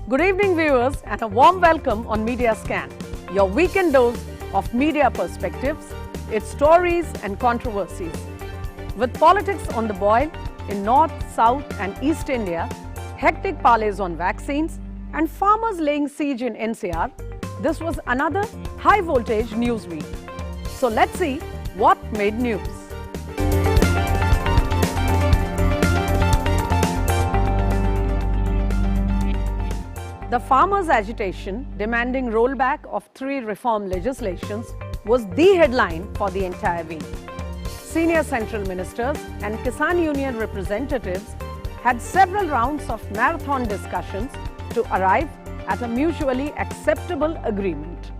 Good evening viewers and a warm welcome on Media Scan, your weekend dose of media perspectives, its stories and controversies. With politics on the boil in North, South and East India, hectic parleys on vaccines and farmers laying siege in NCR, this was another high voltage news week. So let's see what made news. The farmers' agitation demanding rollback of 3 reform legislations was the headline for the entire week. Senior central ministers and Kisan Union representatives had several rounds of marathon discussions to arrive at a mutually acceptable agreement.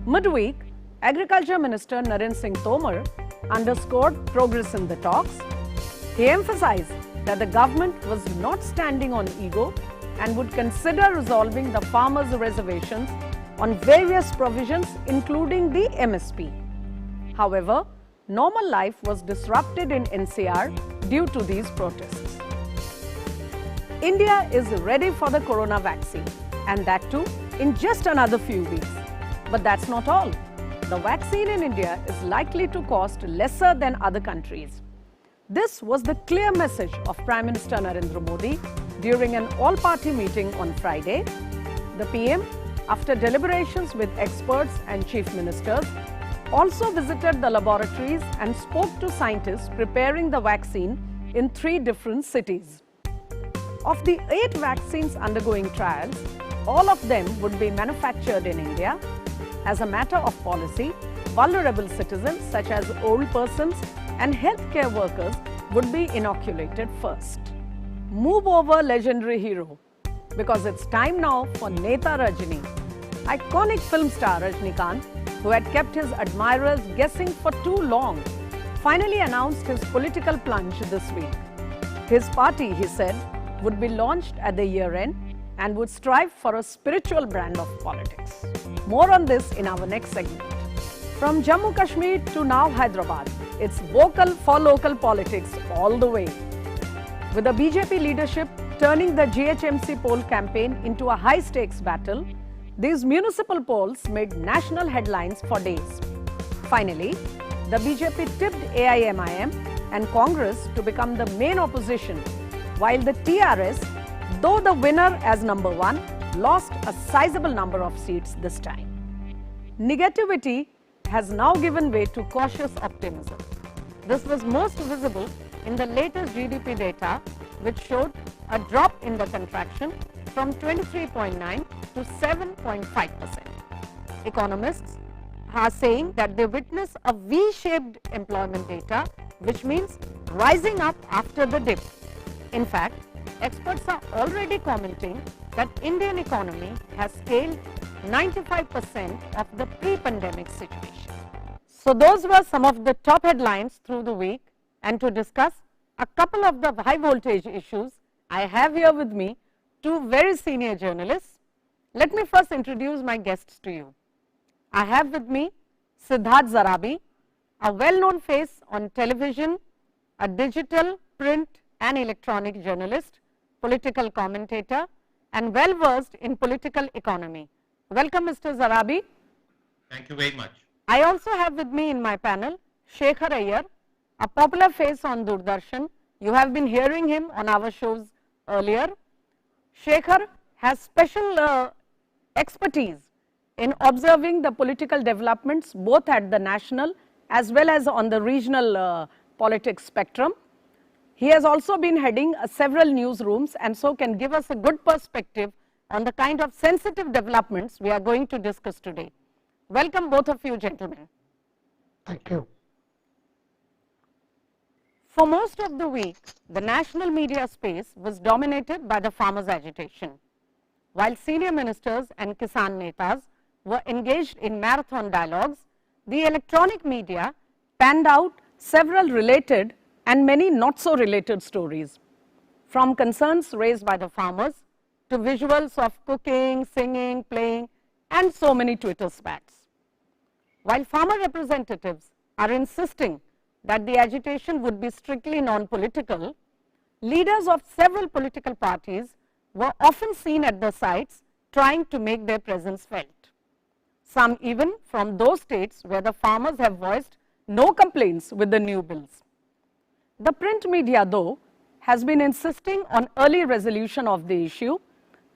Midweek, Agriculture Minister Narendra Singh Tomar underscored progress in the talks. He emphasized that the government was not standing on ego and would consider resolving the farmers' reservations on various provisions including the MSP. However, normal life was disrupted in NCR due to these protests. India is ready for the corona vaccine, and that too in just another few weeks. But that's not all. The vaccine in India is likely to cost lesser than other countries. This was the clear message of Prime Minister Narendra Modi during an all-party meeting on Friday. The PM, after deliberations with experts and chief ministers, also visited the laboratories and spoke to scientists preparing the vaccine in 3 different cities. Of the 8 vaccines undergoing trials, all of them would be manufactured in India. As a matter of policy, vulnerable citizens such as old persons and healthcare workers would be inoculated first. Move over legendary hero, because it's time now for Neta Rajini. Iconic film star Rajinikanth, who had kept his admirers guessing for too long, finally announced his political plunge this week. His party, he said, would be launched at the year end and would strive for a spiritual brand of politics. More on this in our next segment. From Jammu Kashmir to now Hyderabad, it's vocal for local politics all the way. With the BJP leadership turning the GHMC poll campaign into a high-stakes battle, these municipal polls made national headlines for days. Finally, the BJP tipped AIMIM and Congress to become the main opposition, while the TRS, though the winner as number 1, lost a sizable number of seats this time. Negativity has now given way to cautious optimism. This was most visible in the latest GDP data, which showed a drop in the contraction from 23.9 to 7.5%. Economists are saying that they witness a V-shaped employment data, which means rising up after the dip. In fact, experts are already commenting that Indian economy has scaled 95% of the pre-pandemic situation. So those were some of the top headlines through the week, and to discuss a couple of the high voltage issues, I have here with me 2 very senior journalists. Let me first introduce my guests to you. I have with me Siddharth Zarabi, a well-known face on television, a digital, print and electronic journalist, political commentator and well-versed in political economy. Welcome, Mr. Zarabi. Thank you very much. I also have with me in my panel Shekhar Iyer, a popular face on Doordarshan. You have been hearing him on our shows earlier. Shekhar has special expertise in observing the political developments both at the national as well as on the regional politics spectrum. He has also been heading several newsrooms and so can give us a good perspective on the kind of sensitive developments we are going to discuss today. Welcome both of you, gentlemen. Thank you. For most of the week, the national media space was dominated by the farmers' agitation. While senior ministers and Kisan Netas were engaged in marathon dialogues, the electronic media panned out several related and many not so related stories, from concerns raised by the farmers to visuals of cooking, singing, playing and so many Twitter spats. While farmer representatives are insisting that the agitation would be strictly non-political, leaders of several political parties were often seen at the sites trying to make their presence felt. Some even from those states where the farmers have voiced no complaints with the new bills. The print media, though, has been insisting on early resolution of the issue,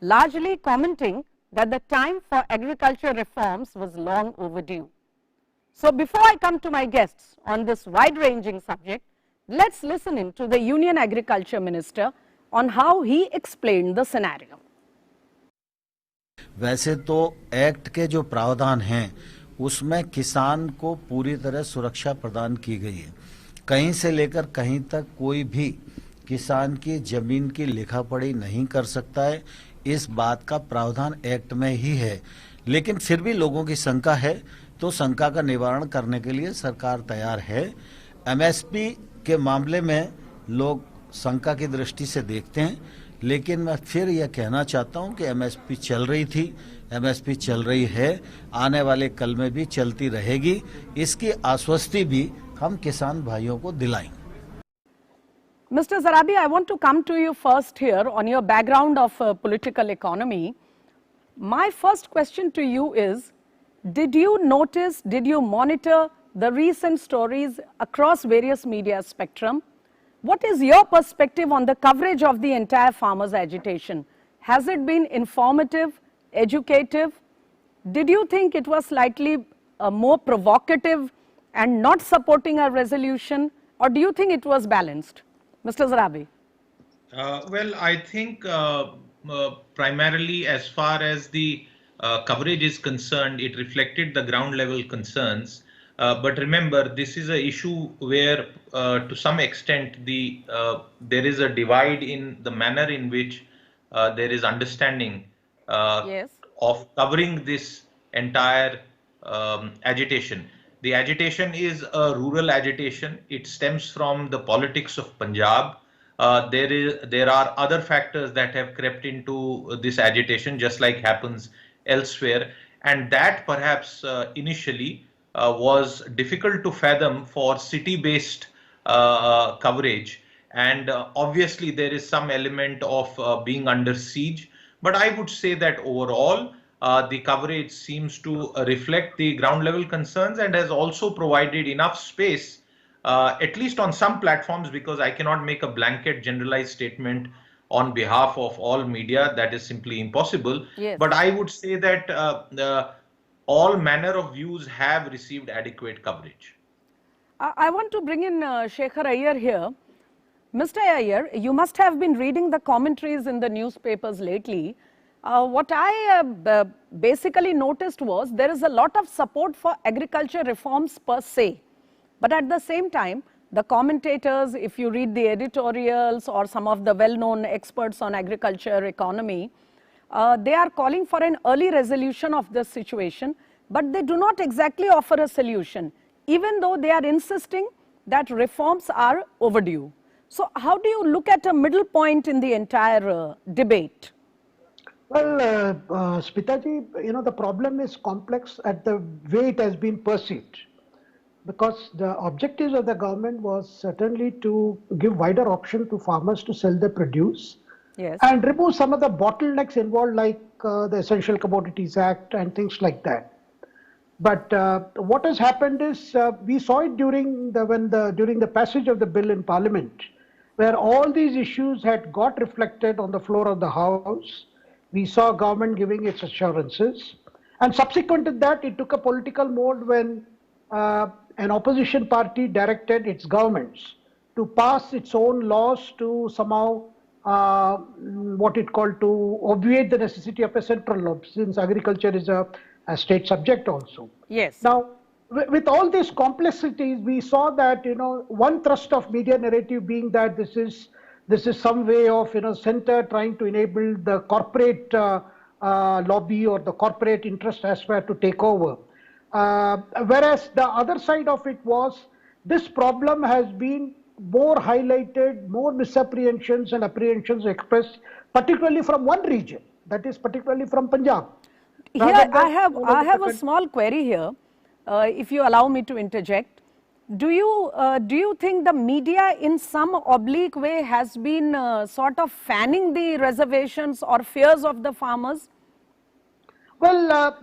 largely commenting that the time for agriculture reforms was long overdue. So, before I come to my guests on this wide-ranging subject, let's listen in to the Union Agriculture Minister on how he explained the scenario. वैसे तो act के जो प्रावधान हैं उसमें किसान को पूरी तरह सुरक्षा प्रदान की गई है। कहीं से लेकर कहीं तक कोई भी किसान की जमीन की लिखा पढ़ी नहीं कर सकता है, इस बात का प्रावधान एक्ट में ही है। लेकिन फिर भी लोगों की शंका है, तो शंका का निवारण करने के लिए सरकार तैयार है। एमएसपी के मामले में लोग शंका की दृष्टि से देखते हैं, लेकिन मैं फिर यह कहना चाहता हूं कि एमएसपी चल रही थी, एमएसपी चल रही है, आने वाले कल में भी चलती रहेगी। इसकी आश्वस्ति भी हम किसान भाइयों को दिलाएंगे। Mr. Zarabi, I want to come to you first here on your background of political economy. My first question to you is, did you notice, did you monitor the recent stories across various media spectrum? What is your perspective on the coverage of the entire farmers' agitation? Has it been informative, educative? Did you think it was slightly more provocative and not supporting a resolution, or do you think it was balanced? Mr. Zarabi. Well, I think primarily as far as the coverage is concerned, it reflected the ground level concerns. But remember, this is an issue where to some extent there is a divide in the manner in which there is understanding Yes. of covering this entire agitation. The agitation is a rural agitation. It stems from the politics of Punjab. There are other factors that have crept into this agitation, just like happens elsewhere, and that perhaps initially was difficult to fathom for city-based coverage. And obviously there is some element of being under siege. But I would say that overall, the coverage seems to reflect the ground level concerns and has also provided enough space, at least on some platforms, because I cannot make a blanket generalized statement on behalf of all media. That is simply impossible. Yes. But I would say that all manner of views have received adequate coverage. I want to bring in Shekhar Iyer here. Mr. Iyer, you must have been reading the commentaries in the newspapers lately. What I basically noticed was there is a lot of support for agriculture reforms per se. But at the same time, the commentators, if you read the editorials or some of the well-known experts on agriculture economy, they are calling for an early resolution of this situation, but they do not exactly offer a solution, even though they are insisting that reforms are overdue. So how do you look at a middle point in the entire debate? Well, Smitaji, the problem is complex at the way it has been perceived. Because the objectives of the government was certainly to give wider option to farmers to sell their produce. Yes. And remove some of the bottlenecks involved, like the Essential Commodities Act and things like that. But what has happened is we saw it during the passage of the bill in Parliament, where all these issues had got reflected on the floor of the House. We saw government giving its assurances, and subsequent to that, it took a political mode when an opposition party directed its governments to pass its own laws to somehow what it called to obviate the necessity of a central law, since agriculture is a state subject also. Yes. Now, with all these complexities, we saw that one thrust of media narrative being that this is some way of center trying to enable the corporate lobby or the corporate interest as well to take over. Whereas the other side of it was this problem has been more highlighted, more misapprehensions and apprehensions expressed, particularly from one region, that is particularly from Punjab. Here I have a small query here, if you allow me to interject. do you think the media in some oblique way has been sort of fanning the reservations or fears of the farmers? Well,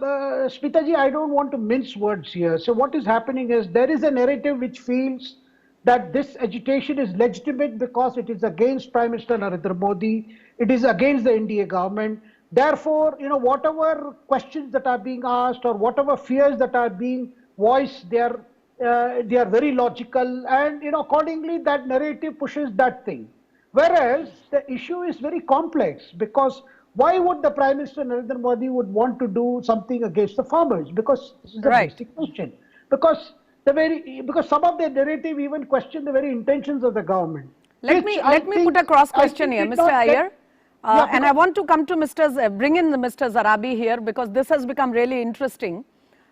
Smitaji, I don't want to mince words here. So what is happening is there is a narrative which feels that this agitation is legitimate because it is against Prime Minister Narendra Modi, it is against the NDA government. Therefore, whatever questions that are being asked or whatever fears that are being voiced, they are very logical, and accordingly that narrative pushes that thing. Whereas the issue is very complex, because why would the Prime Minister Narendra Modi would want to do something against the farmers? Because this is a basic question. Because some of the narrative even question the very intentions of the government. Let me put a cross question here, Mr. Iyer. And I want to come to bring in Mr. Zarabi here, because this has become really interesting.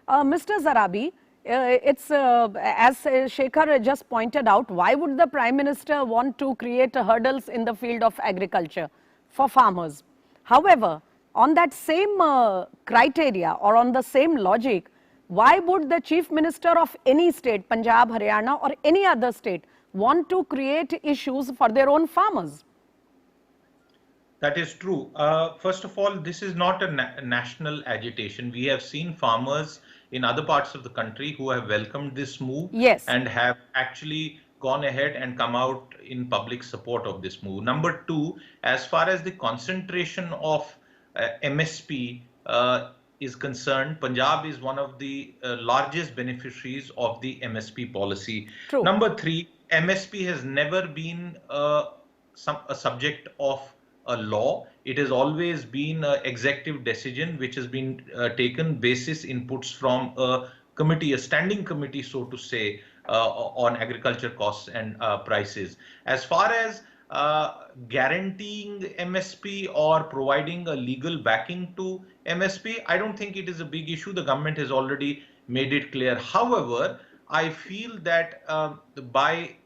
Mr. Zarabi, it's as Shekhar just pointed out, why would the Prime Minister want to create hurdles in the field of agriculture for farmers? However, on that same criteria or on the same logic, why would the Chief Minister of any state, Punjab, Haryana or any other state, want to create issues for their own farmers? That is true. First of all, this is not a national agitation. We have seen farmers in other parts of the country who have welcomed this move, yes, and have actually gone ahead and come out in public support of this move. Number two, as far as the concentration of MSP is concerned, Punjab is one of the largest beneficiaries of the MSP policy. True. Number three, MSP has never been a subject of a law. It has always been an executive decision which has been taken basis inputs from a committee, a standing committee, so to say, on agriculture costs and prices. As far as guaranteeing MSP or providing a legal backing to MSP, I don't think it is a big issue. The government has already made it clear. However, I feel that by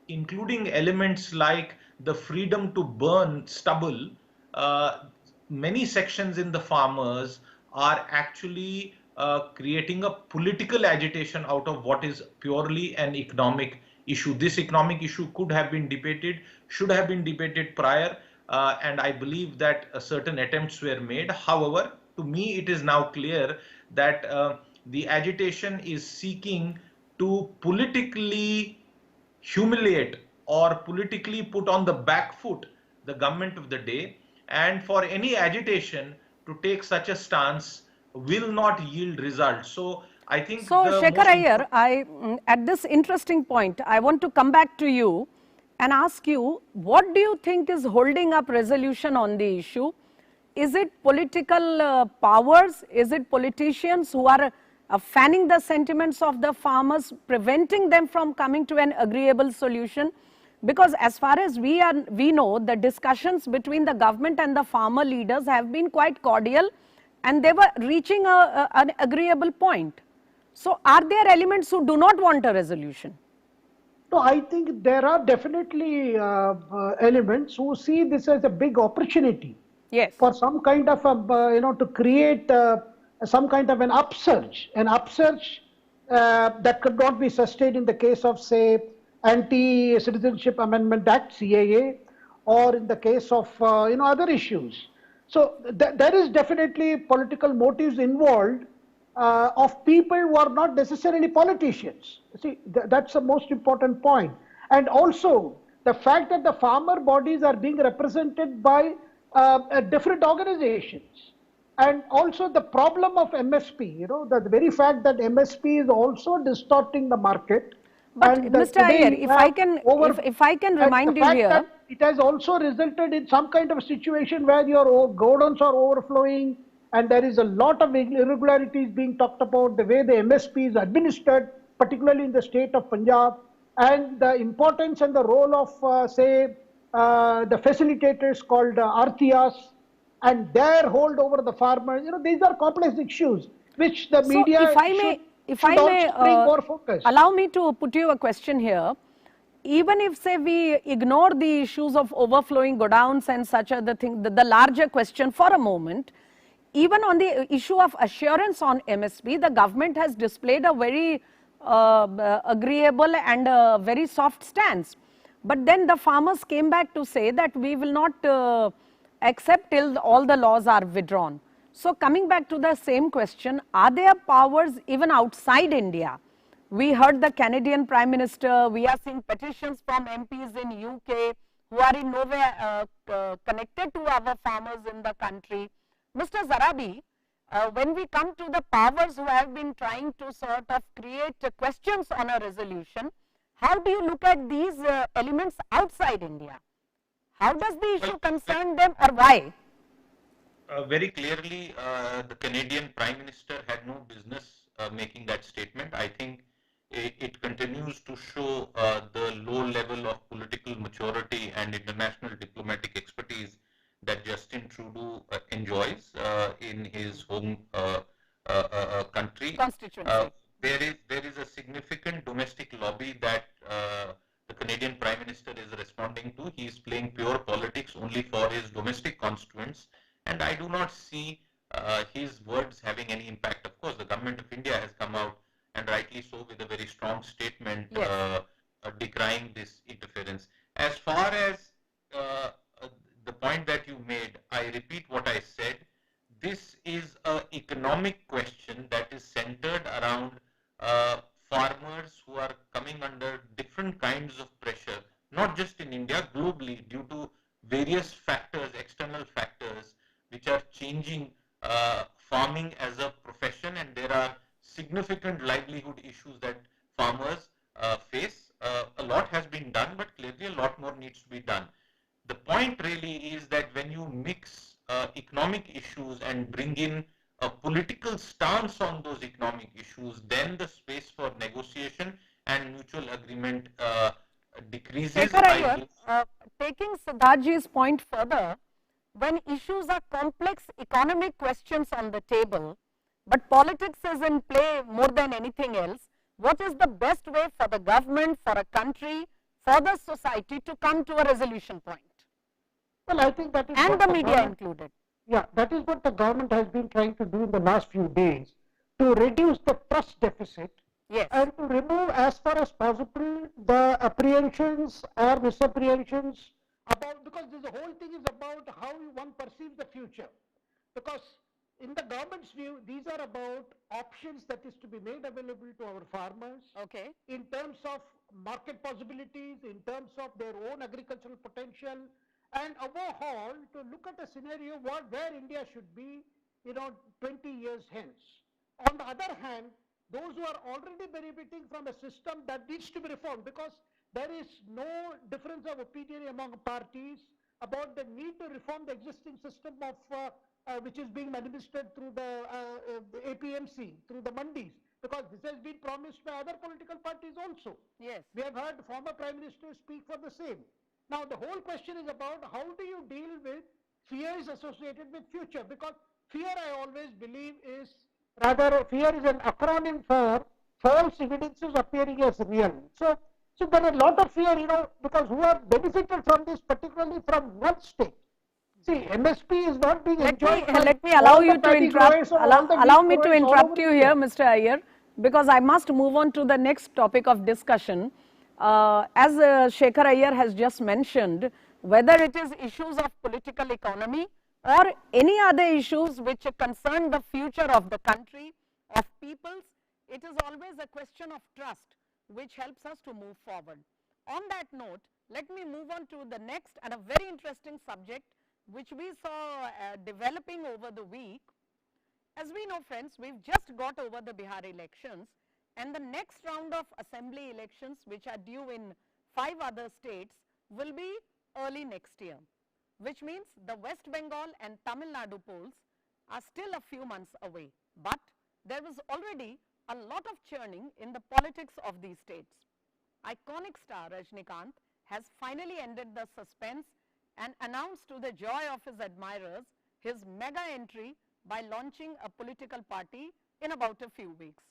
including elements like the freedom to burn stubble, many sections in the farmers are actually creating a political agitation out of what is purely an economic issue. This economic issue could have been debated, should have been debated prior, and I believe that certain attempts were made. However, to me it is now clear that the agitation is seeking to politically humiliate or politically put on the back foot the government of the day, and for any agitation to take such a stance will not yield results. So I think Shekhar Iyer, at this interesting point, I want to come back to you and ask you, what do you think is holding up resolution on the issue? Is it political powers? Is it politicians who are fanning the sentiments of the farmers, preventing them from coming to an agreeable solution? Because as far as we know, the discussions between the government and the farmer leaders have been quite cordial, and they were reaching an agreeable point. So are there elements who do not want a resolution? No, I think there are definitely elements who see this as a big opportunity. Yes. For some kind of to create some kind of an upsurge that could not be sustained in the case of, say, Anti-Citizenship Amendment Act, CAA, or in the case of other issues. So there is definitely political motives involved of people who are not necessarily politicians. See, that's the most important point. And also the fact that the farmer bodies are being represented by different organizations. And also the problem of MSP, the very fact that MSP is also distorting the market. But Mr. Iyer, if I can remind you here, it has also resulted in some kind of a situation where your gordons are overflowing, and there is a lot of irregularities being talked about, the way the MSP is administered, particularly in the state of Punjab, and the importance and the role of, the facilitators called Arthias, and their hold over the farmers. These are complex issues which the media if I may bring more focus. Allow me to put you a question here. Even if, say, we ignore the issues of overflowing godowns and such other things, the larger question for a moment, even on the issue of assurance on MSP, the government has displayed a very agreeable and a very soft stance. But then the farmers came back to say that we will not accept till all the laws are withdrawn. So coming back to the same question, are there powers even outside India? We heard the Canadian Prime Minister, we are seeing petitions from MPs in UK who are in no way connected to our farmers in the country. Mr. Zarabi, when we come to the powers who have been trying to sort of create questions on a resolution, how do you look at these elements outside India? How does the issue concern them, or why? Very clearly, the Canadian Prime Minister had no business making that statement. I think it continues to show the low level of political maturity and international diplomatic expertise that Justin Trudeau enjoys in his home country. Constituency. There is a significant domestic lobby that the Canadian Prime Minister is responding to. He is playing pure politics only for his domestic constituents, and I do not see his words having any impact. Of course, the government of India has come out, and rightly so, with a very strong statement Yes. decrying this interference. As far as the point that you made, I repeat what I said. This is an economic question that is centered around farmers who are coming under different kinds of pressure, not just in India, globally, due to various factors, external factors, which are changing farming as a profession, and there are significant livelihood issues that farmers face. A lot has been done, but clearly a lot more needs to be done. The point really is that when you mix economic issues and bring in a political stance on those economic issues, then the space for negotiation and mutual agreement decreases. Shekhar Iyer, taking Siddharthji's point further, when issues are complex economic questions on the table, but politics is in play more than anything else, what is the best way for the government, for a country, for the society to come to a resolution point? Well, I think that is And what the media government- included. Yeah, that is what the government has been trying to do in the last few days, to reduce the trust deficit Yes. and to remove as far as possible the apprehensions or misapprehensions about, because this whole thing is about how one perceives the future. Because in the government's view, these are about options that is to be made available to our farmers Okay. in terms of market possibilities, in terms of their own agricultural potential, and above all, to look at a scenario where India should be, 20 years hence. On the other hand, those who are already benefiting from a system that needs to be reformed, because there is no difference of opinion among parties about the need to reform the existing system of which is being administered through the APMC, through the mandis, because this has been promised by other political parties also. Yes. We have heard former Prime Minister speak for the same. Now, the whole question is about how do you deal with fears associated with future, because fear, I always believe, is rather, fear is an acronym for false evidences appearing as real. So there are a lot of fear, because who are benefited from this, particularly from one state. See, MSP is not being enjoyed. Let me allow you to interrupt. Allow me to interrupt you here, Mr. Iyer, because I must move on to the next topic of discussion. As Shekhar Iyer has just mentioned, whether it is issues of political economy or any other issues which concern the future of the country, of peoples, it is always a question of trust which helps us to move forward. On that note, let me move on to the next and a very interesting subject which we saw developing over the week. As we know, friends, we've just got over the Bihar elections, and the next round of assembly elections, which are due in 5 other states, will be early next year, which means the West Bengal and Tamil Nadu polls are still a few months away. But there was already a lot of churning in the politics of these states. Iconic star Rajnikant has finally ended the suspense and announced to the joy of his admirers his mega entry by launching a political party in about a few weeks.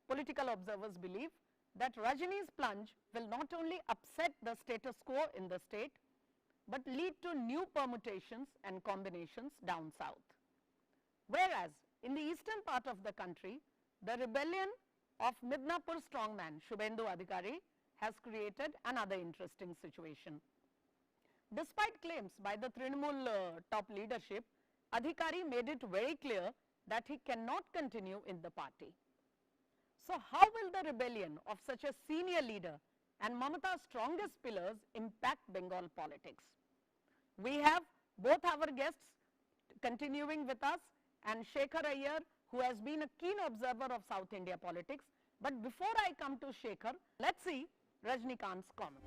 Political observers believe that Rajini's plunge will not only upset the status quo in the state, but lead to new permutations and combinations down south. Whereas in the eastern part of the country, the rebellion of Midnapur strongman Shubhendu Adhikari has created another interesting situation. Despite claims by the Trinamool top leadership, Adhikari made it very clear that he cannot continue in the party. So how will the rebellion of such a senior leader and Mamata's strongest pillars impact Bengal politics? We have both our guests continuing with us, and Shekhar Iyer, who has been a keen observer of South India politics. But before I come to Shekhar, let's see Rajnikant's comment.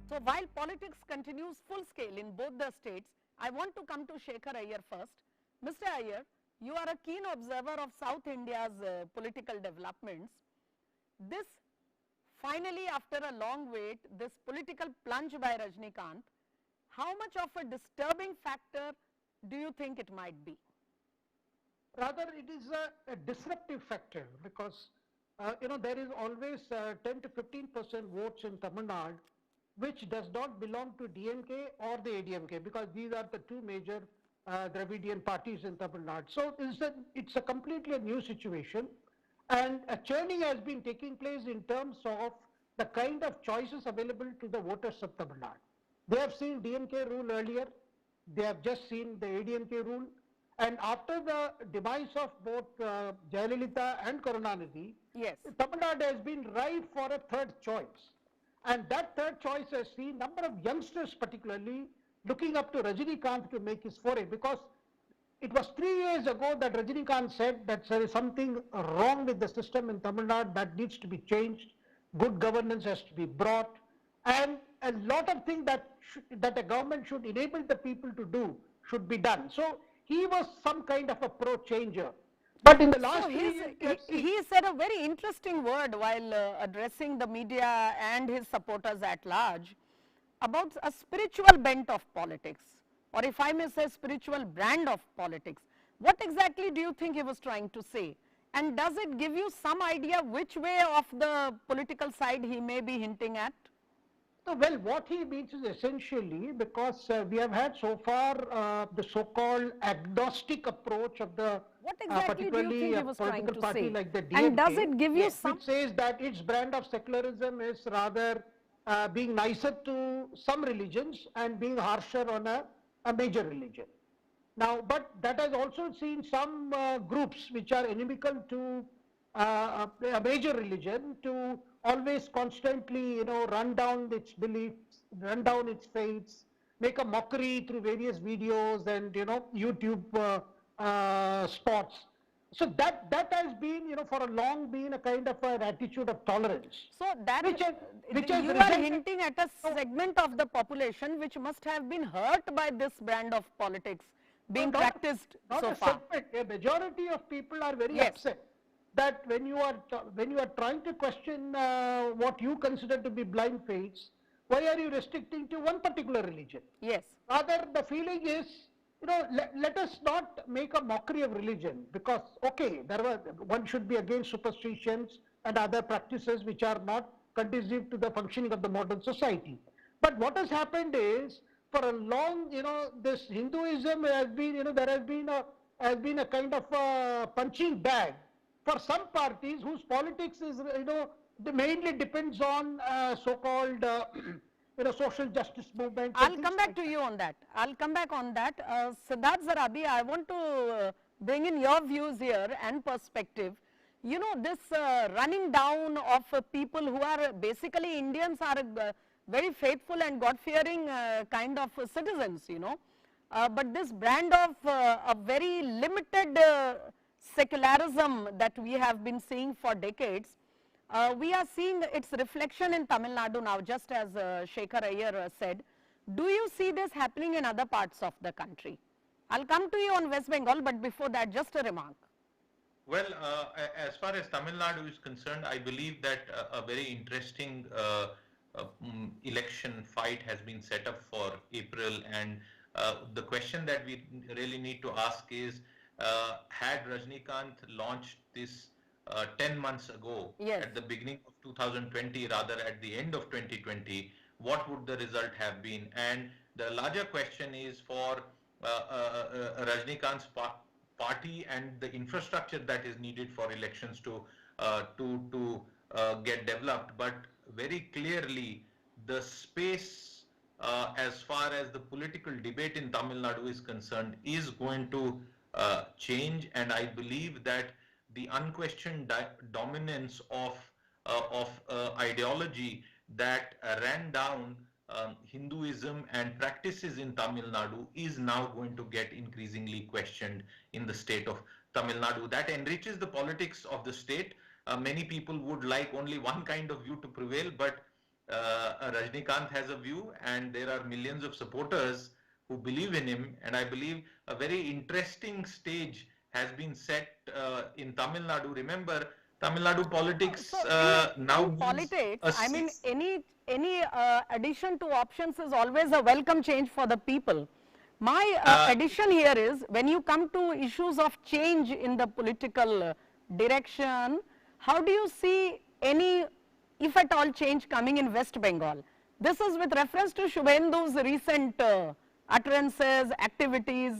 So while politics continues full scale in both the states, I want to come to Shekhar Iyer first. Mr. Iyer, you are a keen observer of South India's political developments. This finally, after a long wait, this political plunge by Rajnikant, how much of a disturbing factor do you think it might be? Rather, it is a disruptive factor because, there is always 10 to 15% votes in Tamil Nadu, which does not belong to DMK or the ADMK, because these are the two major Dravidian parties in Tamil Nadu. So it's a completely new situation, and a churning has been taking place in terms of the kind of choices available to the voters of Tamil Nadu. They have seen DMK rule earlier, they have just seen the ADMK rule, and after the demise of both Jayalalitha and Karunanidhi, Yes. Tamil Nadu has been ripe for a third choice. And that third choice has seen number of youngsters particularly looking up to Rajinikanth to make his foray, because it was 3 years ago that Rajinikanth said that there is something wrong with the system in Tamil Nadu that needs to be changed, good governance has to be brought, and a lot of things that a government should enable the people to do should be done. So he was some kind of a pro-changer. But in the last 3 years, he said a very interesting word while addressing the media and his supporters at large about a spiritual bent of politics, or if I may say spiritual brand of politics. What exactly do you think he was trying to say? And does it give you some idea which way of the political side he may be hinting at? No, well, what he means is essentially, because we have had so far the so-called agnostic approach of the What exactly do you particularly think he was trying political to party say? like the DMK, And does it give you some? which says that its brand of secularism is rather being nicer to some religions and being harsher on a major religion. Now, but that has also seen some groups which are inimical to a major religion to always constantly, run down its beliefs, run down its faiths, make a mockery through various videos and, YouTube spots. So that has been, for a long been a kind of an attitude of tolerance. So that Which has you are resulted- hinting at a segment of the population which must have been hurt by this brand of politics being Not- practiced not so a far. segment. A majority of people are very Yes. upset that when you are trying to question what you consider to be blind faiths, why are you restricting to one particular religion? Yes. Rather, the feeling is, let us not make a mockery of religion, because okay, one should be against superstitions and other practices which are not conducive to the functioning of the modern society. But what has happened is, for a long, this Hinduism has been, there has been a kind of a punching bag for some parties whose politics is, mainly depends on so-called, social justice movement. I'll come back to you on that. I'll come back on that. Siddharth Zarabi, I want to bring in your views here and perspective. This running down of people who are basically Indians are very faithful and God-fearing kind of citizens, but this brand of a very limited secularism that we have been seeing for decades, we are seeing its reflection in Tamil Nadu now, just as Shekhar Iyer said. Do you see this happening in other parts of the country? I'll come to you on West Bengal, but before that, just a remark. Well, as far as Tamil Nadu is concerned, I believe that a very interesting election fight has been set up for April, and the question that we really need to ask is, had Rajnikant launched this 10 months ago, Yes. at the beginning of 2020, rather at the end of 2020, what would the result have been? And the larger question is for Rajnikant's party and the infrastructure that is needed for elections to get developed, but very clearly the space as far as the political debate in Tamil Nadu is concerned is going to change, and I believe that the unquestioned dominance of ideology that ran down Hinduism and practices in Tamil Nadu is now going to get increasingly questioned in the state of Tamil Nadu. That enriches the politics of the state. Many people would like only one kind of view to prevail, but Rajnikant has a view, and there are millions of supporters who believe in him, and I believe a very interesting stage has been set in Tamil Nadu. Remember, Tamil Nadu politics now in politics, I mean, any addition to options is always a welcome change for the people. My addition here is, when you come to issues of change in the political direction, how do you see any, if at all, change coming in West Bengal? This is with reference to Shubhendu's recent utterances, activities.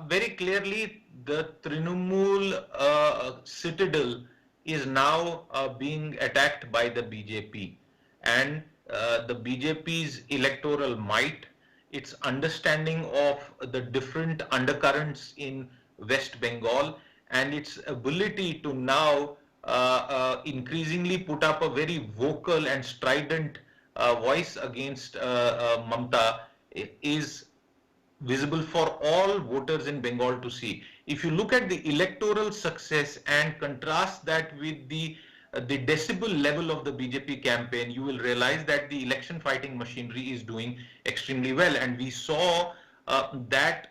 Very clearly, the Trinamool citadel is now being attacked by the BJP, and the BJP's electoral might, its understanding of the different undercurrents in West Bengal, and its ability to now increasingly put up a very vocal and strident voice against Mamta is visible for all voters in Bengal to see. If you look at the electoral success and contrast that with the decibel level of the BJP campaign, you will realize that the election fighting machinery is doing extremely well, and we saw that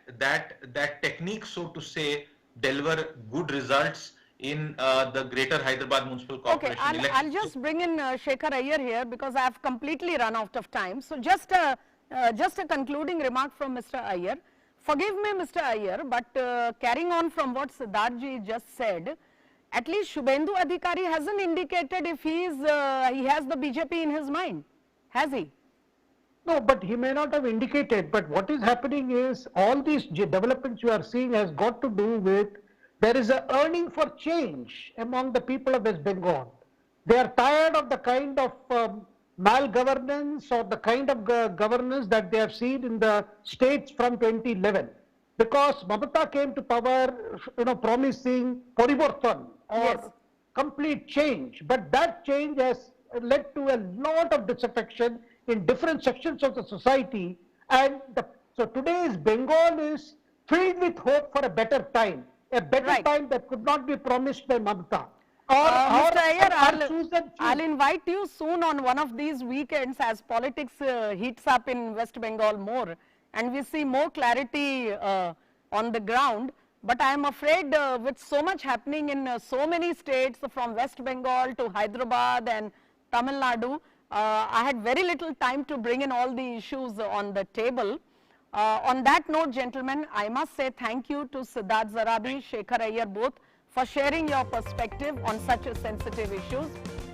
technique, so to say, deliver good results in the Greater Hyderabad Municipal Corporation election. I'll just bring in Shekhar Iyer here, because I have completely run out of time. So just a concluding remark from Mr. Iyer. Forgive me, Mr. Iyer, but carrying on from what Siddharthji just said, at least Shubhendu Adhikari hasn't indicated if he has the BJP in his mind, has he? No, but he may not have indicated, but what is happening is all these developments you are seeing has got to do with, there is a yearning for change among the people of West Bengal. They are tired of the kind of malgovernance or the kind of governance that they have seen in the states from 2011. Because Mamata came to power, promising Parivartan or complete change, but that change has led to a lot of disaffection in different sections of the society, and so today's Bengal is filled with hope for a better time time that could not be promised by Mamata. Mr. Iyer, I'll invite you soon on one of these weekends as politics heats up in West Bengal more, and we see more clarity on the ground. But I am afraid with so much happening in so many states, from West Bengal to Hyderabad and Tamil Nadu, I had very little time to bring in all the issues on the table. On that note, gentlemen, I must say thank you to Siddharth Zarabi, Shekhar Iyer both for sharing your perspective on such a sensitive issues.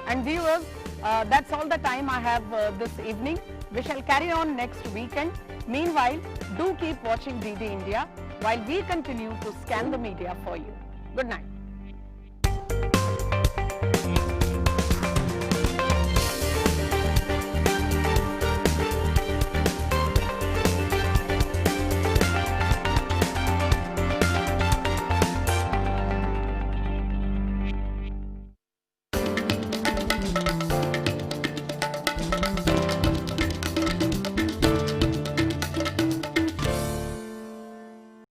And viewers, that's all the time I have this evening. We shall carry on next weekend. Meanwhile, do keep watching DD India while we continue to scan the media for you. Good night.